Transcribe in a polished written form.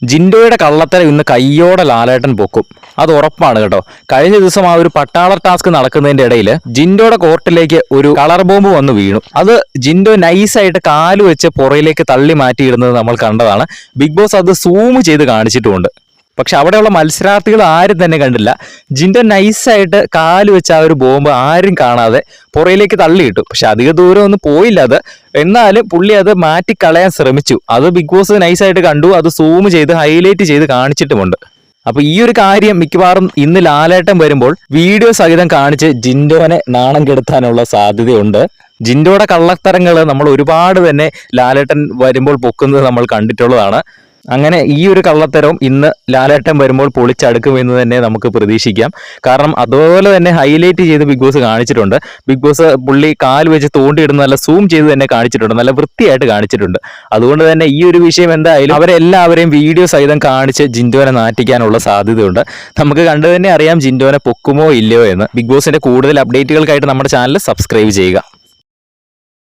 ജിൻഡോയുടെ കള്ളത്തരം ഇന്ന് കയ്യോടെ ലാലേട്ടൻ പൊക്കും. അത് ഉറപ്പാണ് കേട്ടോ. കഴിഞ്ഞ ദിവസം ആ ഒരു പട്ടാള ടാസ്ക് നടക്കുന്നതിന്റെ ഇടയിൽ ജിൻഡോയുടെ കോർട്ടിലേക്ക് ഒരു കളർ ബോംബ് വന്ന് വീണു. അത് ജിൻഡോ നൈസായിട്ട് കാല് വെച്ച് പുറയിലേക്ക് തള്ളി മാറ്റിയിടുന്നത് നമ്മൾ കണ്ടതാണ്. ബിഗ് ബോസ് അത് സൂം ചെയ്ത് കാണിച്ചിട്ടുമുണ്ട്. പക്ഷെ അവിടെയുള്ള മത്സരാർത്ഥികൾ ആരും തന്നെ കണ്ടില്ല. ജിൻഡോ നൈസായിട്ട് കാല് വെച്ച ആ ഒരു ബോംബ് ആരും കാണാതെ പുറയിലേക്ക് തള്ളിയിട്ടു. പക്ഷെ അധിക ദൂരം ഒന്നും പോയില്ല അത്. എന്നാലും പുള്ളി അത് മാറ്റിക്കളയാൻ ശ്രമിച്ചു. അത് ബിഗ് ബോസ് നൈസായിട്ട് കണ്ടു. അത് സൂം ചെയ്ത് ഹൈലൈറ്റ് ചെയ്ത് കാണിച്ചിട്ടുമുണ്ട്. അപ്പൊ ഈ ഒരു കാര്യം മിക്കവാറും ഇന്ന് ലാലേട്ടൻ വരുമ്പോൾ വീഡിയോ സഹിതം കാണിച്ച് ജിൻഡോനെ നാണം കെടുത്താനുള്ള സാധ്യതയുണ്ട്. ജിൻഡോയുടെ കള്ളത്തരങ്ങൾ നമ്മൾ ഒരുപാട് തന്നെ ലാലേട്ടൻ വരുമ്പോൾ പൊക്കുന്നത് നമ്മൾ കണ്ടിട്ടുള്ളതാണ്. അങ്ങനെ ഈ ഒരു കള്ളത്തരവും ഇന്ന് ലാലേട്ടൻ വരുമ്പോൾ പൊളിച്ചടുക്കുമെന്ന് തന്നെ നമുക്ക് പ്രതീക്ഷിക്കാം. കാരണം അതുപോലെ തന്നെ ഹൈലൈറ്റ് ചെയ്ത് ബിഗ് ബോസ് കാണിച്ചിട്ടുണ്ട്. ബിഗ് ബോസ് പുള്ളി കാല് വെച്ച് തോണ്ടിയിടുന്ന നല്ല സൂം ചെയ്ത് തന്നെ കാണിച്ചിട്ടുണ്ട്. നല്ല വൃത്തിയായിട്ട് കാണിച്ചിട്ടുണ്ട്. അതുകൊണ്ട് തന്നെ ഈ ഒരു വിഷയം എന്തായാലും അവരെല്ലാവരെയും വീഡിയോ സഹിതം കാണിച്ച് ജിൻഡോനെ നാറ്റിക്കാനുള്ള സാധ്യതയുണ്ട്. നമുക്ക് കണ്ടു തന്നെ അറിയാം ജിൻഡോനെ പൊക്കുമോ ഇല്ലയോ എന്ന്. ബിഗ് ബോസിന്റെ കൂടുതൽ അപ്ഡേറ്റുകൾക്കായിട്ട് നമ്മുടെ ചാനൽ സബ്സ്ക്രൈബ് ചെയ്യുക.